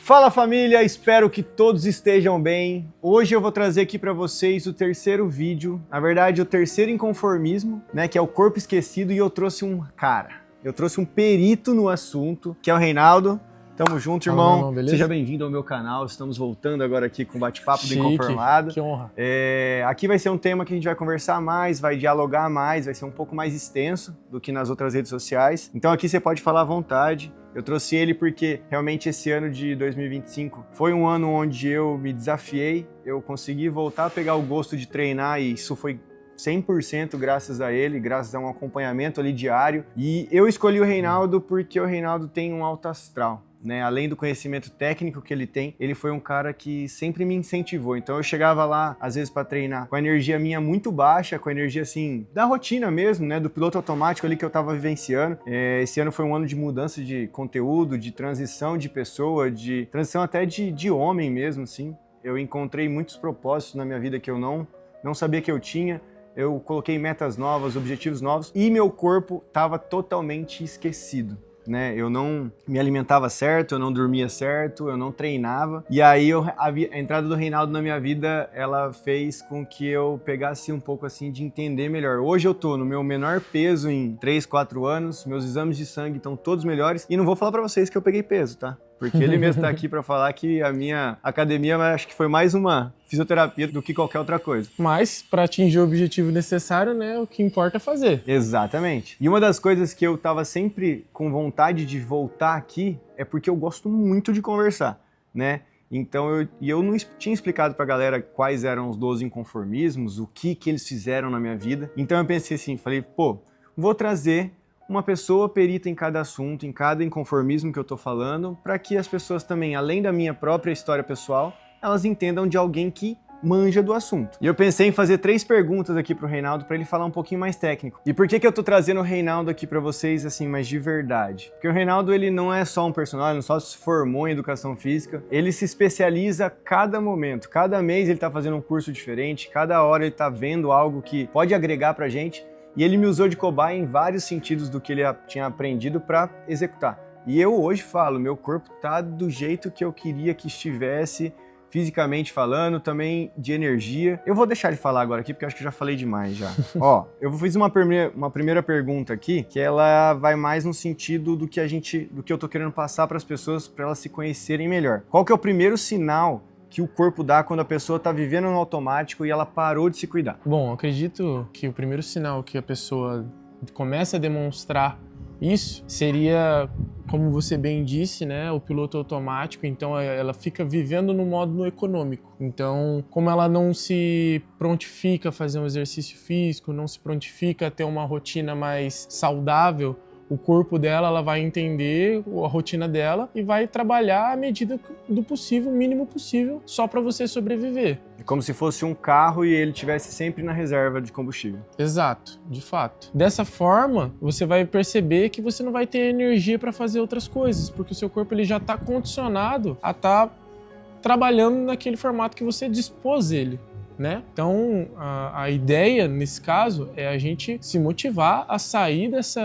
Fala família, espero que todos estejam bem. Hoje eu vou trazer aqui para vocês o terceiro vídeo, na verdade o terceiro inconformismo, né, que é o corpo esquecido, e eu trouxe um perito no assunto, que é o Reinaldo. Tamo junto, irmão. Fala, irmão, Seja bem-vindo ao meu canal. Estamos voltando agora aqui com o bate-papo do Inconformado. Que honra. Aqui vai ser um tema que a gente vai conversar mais, vai dialogar mais, vai ser um pouco mais extenso do que nas outras redes sociais. Então aqui você pode falar à vontade. Eu trouxe ele porque realmente esse ano de 2025 foi um ano onde eu me desafiei, eu consegui voltar a pegar o gosto de treinar e isso foi 100% graças a ele, graças a um acompanhamento ali diário. E eu escolhi o Reinaldo porque o Reinaldo tem um alto astral. Né, além do conhecimento técnico que ele tem, ele foi um cara que sempre me incentivou. Então eu chegava lá, às vezes, para treinar com a energia minha muito baixa, com a energia, assim, da rotina mesmo, né, do piloto automático ali que eu tava vivenciando. Esse ano foi um ano de mudança de conteúdo, de transição de pessoa, de transição até de homem mesmo, assim. Eu encontrei muitos propósitos na minha vida que eu não sabia que eu tinha. Eu coloquei metas novas, objetivos novos, e meu corpo tava totalmente esquecido. Né? Eu não me alimentava certo, eu não dormia certo, eu não treinava. E aí a entrada do Reinaldo na minha vida, ela fez com que eu pegasse um pouco assim de entender melhor. Hoje eu tô no meu menor peso em 3, 4 anos, meus exames de sangue estão todos melhores. E não vou falar pra vocês que eu peguei peso, tá? Porque ele mesmo tá aqui pra falar que a minha academia, acho que foi mais uma fisioterapia do que qualquer outra coisa. Mas, para atingir o objetivo necessário, né, o que importa é fazer. Exatamente. E uma das coisas que eu tava sempre com vontade de voltar aqui é porque eu gosto muito de conversar, né? Então, eu não tinha explicado pra galera quais eram os 12 inconformismos, o que eles fizeram na minha vida. Então eu pensei assim, falei, pô, vou trazer uma pessoa perita em cada assunto, em cada inconformismo que eu tô falando, para que as pessoas também, além da minha própria história pessoal, elas entendam de alguém que manja do assunto. E eu pensei em fazer 3 perguntas aqui pro Reinaldo para ele falar um pouquinho mais técnico. E por que eu tô trazendo o Reinaldo aqui para vocês, assim, mais de verdade? Porque o Reinaldo, ele não é só um personagem, ele não só se formou em educação física, ele se especializa a cada momento. Cada mês ele tá fazendo um curso diferente, cada hora ele tá vendo algo que pode agregar pra gente. E ele me usou de cobaia em vários sentidos do que ele tinha aprendido para executar. E eu hoje falo, meu corpo tá do jeito que eu queria que estivesse, fisicamente falando, também de energia. Eu vou deixar ele falar agora aqui, porque eu acho que eu já falei demais já. Ó, eu fiz uma primeira pergunta aqui, que ela vai mais no sentido do que eu tô querendo passar para as pessoas, para elas se conhecerem melhor. Qual que é o primeiro sinal que o corpo dá quando a pessoa está vivendo no automático e ela parou de se cuidar? Bom, eu acredito que o primeiro sinal que a pessoa começa a demonstrar isso seria, como você bem disse, né, o piloto automático. Então ela fica vivendo no modo econômico. Então, como ela não se prontifica a fazer um exercício físico, não se prontifica a ter uma rotina mais saudável, o corpo dela, ela vai entender a rotina dela e vai trabalhar à medida do possível, o mínimo possível, só para você sobreviver. É como se fosse um carro e ele tivesse sempre na reserva de combustível. Exato, de fato. Dessa forma, você vai perceber que você não vai ter energia para fazer outras coisas, porque o seu corpo ele já está condicionado a estar trabalhando naquele formato que você dispôs ele. Né? Então, a ideia, nesse caso, é a gente se motivar a sair desse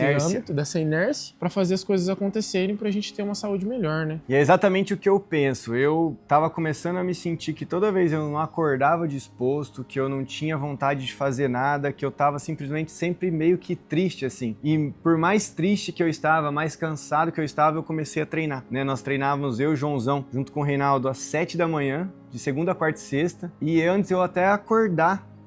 âmbito, dessa inércia, para fazer as coisas acontecerem, para a gente ter uma saúde melhor, né? E é exatamente o que eu penso. Eu tava começando a me sentir que toda vez eu não acordava disposto, que eu não tinha vontade de fazer nada, que eu tava simplesmente sempre meio que triste, assim. E por mais triste que eu estava, mais cansado que eu estava, eu comecei a treinar, né? Nós treinávamos, eu e o Joãozão, junto com o Reinaldo, às 7 da manhã, de segunda, quarta e sexta. E antes eu até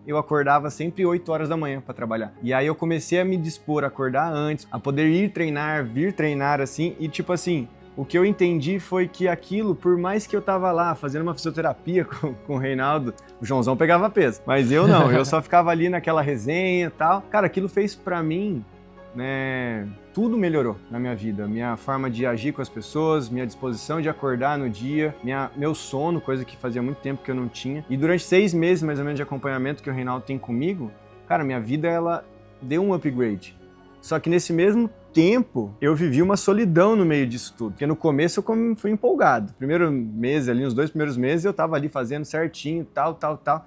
eu acordava sempre 8 horas da manhã para trabalhar. E aí eu comecei a me dispor a acordar antes, a poder vir treinar assim, e tipo assim, o que eu entendi foi que aquilo, por mais que eu tava lá fazendo uma fisioterapia com o Reinaldo, o Joãozão pegava peso, mas eu não, eu só ficava ali naquela resenha e tal. Cara, aquilo fez pra mim, né, tudo melhorou na minha vida, minha forma de agir com as pessoas, minha disposição de acordar no dia, meu sono, coisa que fazia muito tempo que eu não tinha. E durante 6 meses, mais ou menos, de acompanhamento que o Reinaldo tem comigo, cara, minha vida, ela deu um upgrade. Só que nesse mesmo tempo, eu vivi uma solidão no meio disso tudo. Porque no começo eu fui empolgado. Primeiro mês ali, nos 2 primeiros meses, eu tava ali fazendo certinho, tal.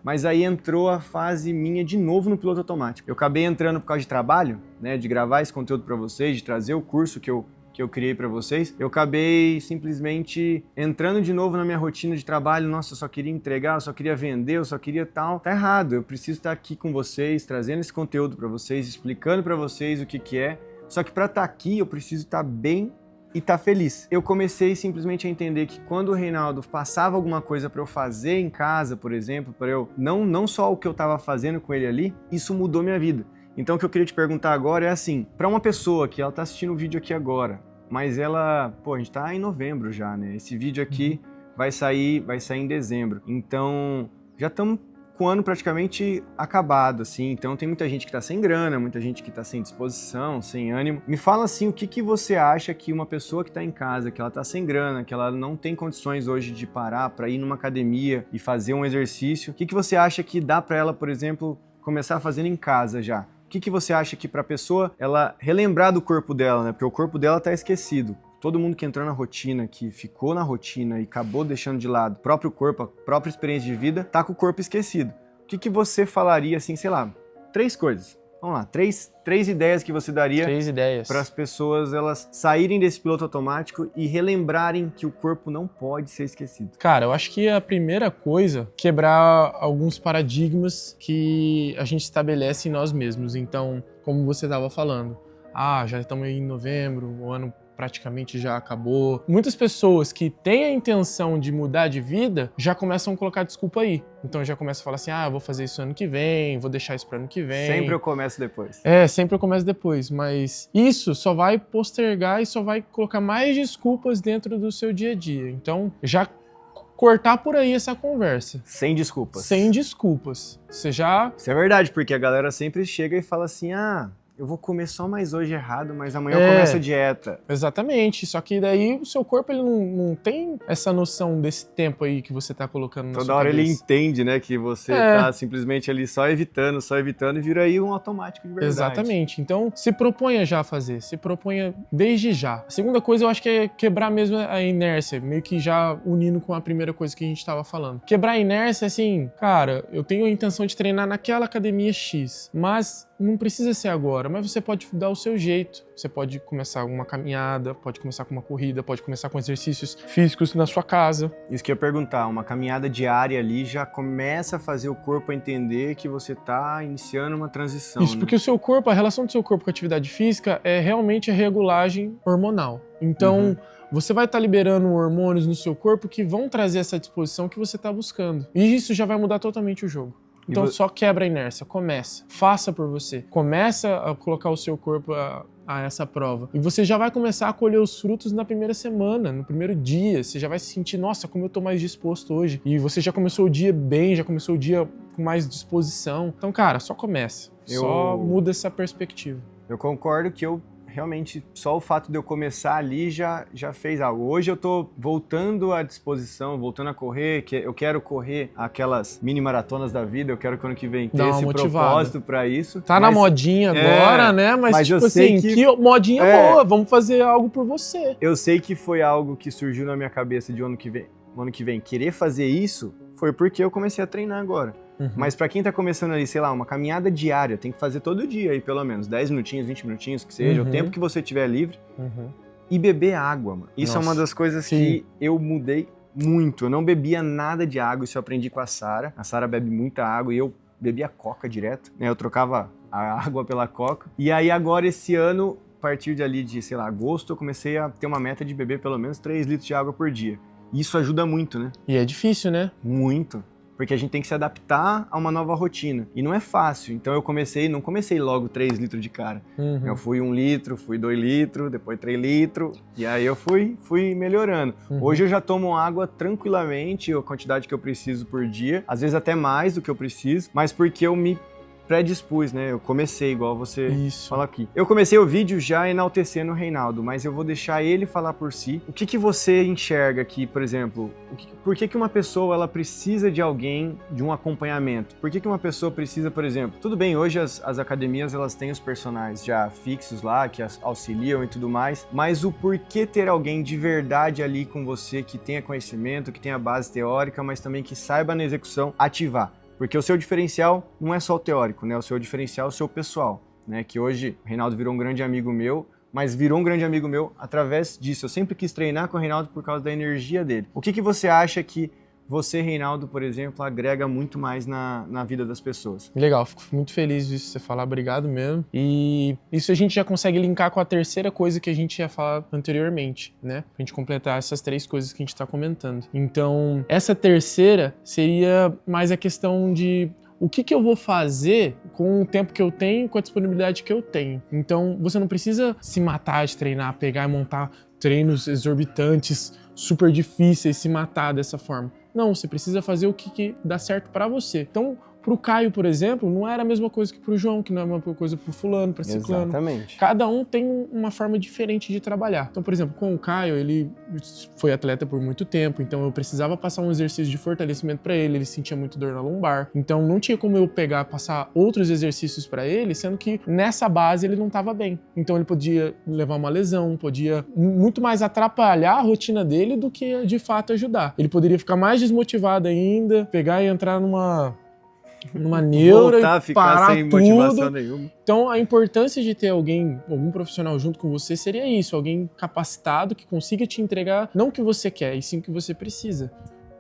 Mas aí entrou a fase minha de novo no piloto automático. Eu acabei entrando por causa de trabalho, né, de gravar esse conteúdo pra vocês, de trazer o curso que eu que eu criei para vocês, eu acabei simplesmente entrando de novo na minha rotina de trabalho. Nossa, eu só queria entregar, eu só queria vender, eu só queria tal. Tá errado, eu preciso estar aqui com vocês, trazendo esse conteúdo para vocês, explicando para vocês o que é. Só que para estar aqui, eu preciso estar bem e tá feliz. Eu comecei simplesmente a entender que quando o Reinaldo passava alguma coisa para eu fazer em casa, por exemplo, para eu não só o que eu tava fazendo com ele ali, isso mudou minha vida. Então o que eu queria te perguntar agora é assim, para uma pessoa que ela tá assistindo o vídeo aqui agora, mas ela, pô, a gente tá em novembro já, né? Esse vídeo aqui vai sair em dezembro. Então, já estamos com o ano praticamente acabado, assim. Então tem muita gente que tá sem grana, muita gente que tá sem disposição, sem ânimo. Me fala assim, o que você acha que uma pessoa que tá em casa, que ela tá sem grana, que ela não tem condições hoje de parar para ir numa academia e fazer um exercício, o que você acha que dá para ela, por exemplo, começar fazendo em casa já? O que você acha que para a pessoa ela relembrar do corpo dela, né? Porque o corpo dela tá esquecido. Todo mundo que entrou na rotina, que ficou na rotina e acabou deixando de lado o próprio corpo, a própria experiência de vida, tá com o corpo esquecido. O que você falaria, assim, sei lá, 3 coisas. Vamos lá, três ideias que você daria para as pessoas elas saírem desse piloto automático e relembrarem que o corpo não pode ser esquecido. Cara, eu acho que a primeira coisa, quebrar alguns paradigmas que a gente estabelece em nós mesmos. Então, como você estava falando, já estamos em novembro, o ano praticamente já acabou. Muitas pessoas que têm a intenção de mudar de vida já começam a colocar desculpa aí. Então já começa a falar assim, eu vou fazer isso ano que vem, vou deixar isso para ano que vem. Sempre eu começo depois. Sempre eu começo depois, mas isso só vai postergar e só vai colocar mais desculpas dentro do seu dia a dia. Então já cortar por aí essa conversa. Sem desculpas. Sem desculpas. Isso é verdade, porque a galera sempre chega e fala assim, eu vou comer só mais hoje errado, mas amanhã eu começo a dieta. Exatamente, só que daí o seu corpo ele não tem essa noção desse tempo aí que você tá colocando na sua Toda hora cabeça. ele entende, né, que você tá simplesmente ali só evitando e vira aí um automático de verdade. Exatamente, então se proponha já a fazer, se proponha desde já. A segunda coisa eu acho que é quebrar mesmo a inércia, meio que já unindo com a primeira coisa que a gente tava falando. Quebrar a inércia, assim, cara, eu tenho a intenção de treinar naquela academia X, mas não precisa ser agora, mas você pode dar o seu jeito. Você pode começar uma caminhada, pode começar com uma corrida, pode começar com exercícios físicos na sua casa. Isso que eu ia perguntar, uma caminhada diária ali já começa a fazer o corpo entender que você tá iniciando uma transição. Isso, porque o seu corpo, a relação do seu corpo com a atividade física é realmente a regulagem hormonal. Então, você vai estar liberando hormônios no seu corpo que vão trazer essa disposição que você está buscando. E isso já vai mudar totalmente o jogo. Então só quebra a inércia, começa, faça por você, começa a colocar o seu corpo a essa prova. E você já vai começar a colher os frutos na primeira semana, no primeiro dia, você já vai se sentir, nossa, como eu tô mais disposto hoje. E você já começou o dia bem, já começou o dia com mais disposição. Então, cara, só começa, só muda essa perspectiva. Eu concordo que realmente, só o fato de eu começar ali já fez algo. Hoje eu tô voltando à disposição, voltando a correr, que eu quero correr aquelas mini maratonas da vida, eu quero que ano que vem ter esse propósito pra isso. Tá na modinha agora, né? Mas tipo assim, que modinha boa, vamos fazer algo por você. Eu sei que foi algo que surgiu na minha cabeça de ano que vem, querer fazer isso, foi porque eu comecei a treinar agora. Mas pra quem tá começando ali, sei lá, uma caminhada diária, tem que fazer todo dia aí, pelo menos, 10 minutinhos, 20 minutinhos, que seja, o tempo que você tiver livre. E beber água, mano. Isso é uma das coisas que eu mudei muito. Eu não bebia nada de água, isso eu aprendi com a Sara. A Sara bebe muita água e eu bebia coca direto, né? Eu trocava a água pela coca. E aí agora, esse ano, a partir de ali de, sei lá, agosto, eu comecei a ter uma meta de beber pelo menos 3 litros de água por dia. E isso ajuda muito, né? E é difícil, né? Muito. Porque a gente tem que se adaptar a uma nova rotina. E não é fácil. Então eu não comecei logo 3 litros de cara. Eu fui 1 litro, fui 2 litros, depois 3 litros. E aí eu fui melhorando. Hoje eu já tomo água tranquilamente, a quantidade que eu preciso por dia. Às vezes até mais do que eu preciso. Mas porque eu me predispus, né? Eu comecei, igual você fala aqui. Eu comecei o vídeo já enaltecendo o Reinaldo, mas eu vou deixar ele falar por si. O que você enxerga aqui, por exemplo? Por que uma pessoa ela precisa de alguém, de um acompanhamento? Por que uma pessoa precisa, por exemplo... Tudo bem, hoje as academias elas têm os personagens já fixos lá, que auxiliam e tudo mais, mas o porquê ter alguém de verdade ali com você, que tenha conhecimento, que tenha base teórica, mas também que saiba na execução ativar? Porque o seu diferencial não é só o teórico, né? O seu diferencial é o seu pessoal, né? Que hoje o Reinaldo virou um grande amigo meu, mas virou um grande amigo meu através disso. Eu sempre quis treinar com o Reinaldo por causa da energia dele. O que você acha que você, Reinaldo, por exemplo, agrega muito mais na vida das pessoas? Legal, fico muito feliz disso você falar, obrigado mesmo. E isso a gente já consegue linkar com a terceira coisa que a gente ia falar anteriormente, né? Pra gente completar essas 3 coisas que a gente tá comentando. Então, essa terceira seria mais a questão de o que eu vou fazer com o tempo que eu tenho, com a disponibilidade que eu tenho. Então, você não precisa se matar de treinar, pegar e montar treinos exorbitantes, super difíceis, se matar dessa forma. Não, você precisa fazer o que dá certo pra você. Então, pro Caio, por exemplo, não era a mesma coisa que pro João, que não é a mesma coisa pro fulano, pra ciclano. Exatamente. Cada um tem uma forma diferente de trabalhar. Então, por exemplo, com o Caio, ele foi atleta por muito tempo, então eu precisava passar um exercício de fortalecimento pra ele sentia muito dor na lombar. Então, não tinha como eu pegar, passar outros exercícios pra ele, sendo que nessa base ele não tava bem. Então, ele podia levar uma lesão, podia muito mais atrapalhar a rotina dele do que, de fato, ajudar. Ele poderia ficar mais desmotivado ainda, pegar e entrar numa neura e parar sem tudo. motivação nenhuma. Então, a importância de ter algum profissional junto com você seria isso, alguém capacitado que consiga te entregar não o que você quer, e sim o que você precisa,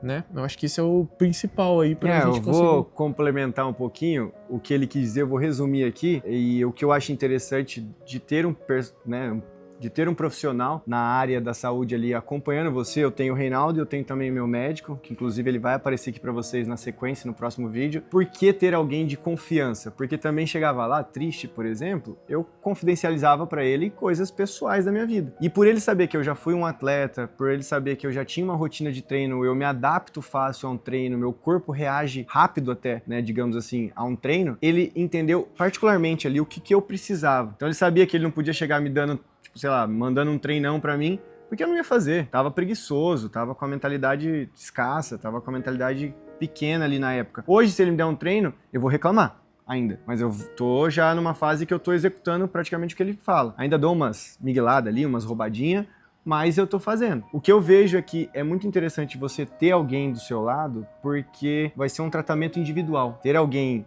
né? Eu acho que isso é o principal aí pra gente conseguir. Eu vou complementar um pouquinho o que ele quis dizer, eu vou resumir aqui, e o que eu acho interessante de ter um profissional na área da saúde ali acompanhando você. Eu tenho o Reinaldo e eu tenho também meu médico, que inclusive ele vai aparecer aqui para vocês na sequência, no próximo vídeo. Por que ter alguém de confiança? Porque também chegava lá triste, por exemplo, eu confidencializava para ele coisas pessoais da minha vida. E por ele saber que eu já fui um atleta, por ele saber que eu já tinha uma rotina de treino, eu me adapto fácil a um treino, meu corpo reage rápido até, né, digamos assim, a um treino, ele entendeu particularmente ali o que eu precisava. Então ele sabia que ele não podia chegar me dando, sei lá, mandando um treinão pra mim, porque eu não ia fazer. Tava preguiçoso, tava com a mentalidade escassa, tava com a mentalidade pequena ali na época. Hoje, se ele me der um treino, eu vou reclamar ainda, mas eu tô já numa fase que eu tô executando praticamente o que ele fala. Ainda dou umas migueladas ali, umas roubadinhas, mas eu tô fazendo. O que eu vejo é que é muito interessante você ter alguém do seu lado, porque vai ser um tratamento individual. Ter alguém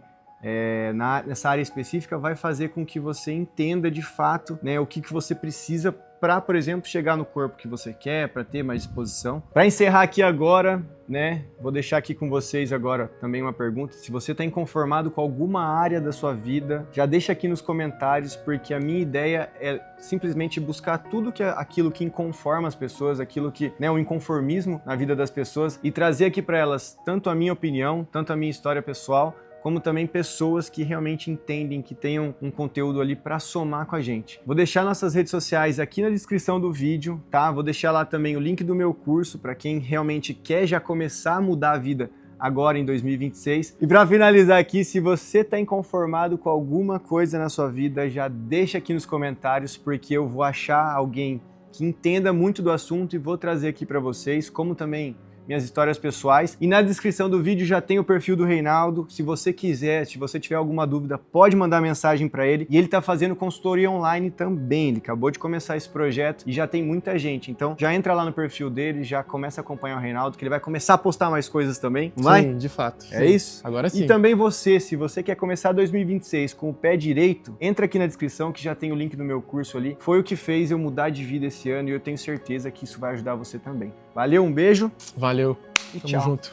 nessa área específica vai fazer com que você entenda de fato, né, o que você precisa para, por exemplo, chegar no corpo que você quer, para ter mais disposição. Para encerrar aqui agora, né, vou deixar aqui com vocês agora também uma pergunta. Se você está inconformado com alguma área da sua vida, já deixa aqui nos comentários, porque a minha ideia é simplesmente buscar tudo aquilo que inconforma as pessoas, aquilo que, né, o inconformismo na vida das pessoas, e trazer aqui para elas tanto a minha opinião, tanto a minha história pessoal, como também pessoas que realmente entendem, que tenham um conteúdo ali para somar com a gente. Vou deixar nossas redes sociais aqui na descrição do vídeo, tá? Vou deixar lá também o link do meu curso para quem realmente quer já começar a mudar a vida agora em 2026. E para finalizar aqui, se você está inconformado com alguma coisa na sua vida, já deixa aqui nos comentários, porque eu vou achar alguém que entenda muito do assunto e vou trazer aqui para vocês, como também minhas histórias pessoais. E na descrição do vídeo já tem o perfil do Reinaldo. Se você quiser, se você tiver alguma dúvida, pode mandar mensagem para ele. E ele tá fazendo consultoria online também. Ele acabou de começar esse projeto e já tem muita gente. Então já entra lá no perfil dele, já começa a acompanhar o Reinaldo, que ele vai começar a postar mais coisas também. Não vai? Sim, de fato. É isso? Agora sim. E também você, se você quer começar 2026 com o pé direito, entra aqui na descrição que já tem o link do meu curso ali. Foi o que fez eu mudar de vida esse ano e eu tenho certeza que isso vai ajudar você também. Valeu, um beijo. Valeu. E Tamo tchau. junto.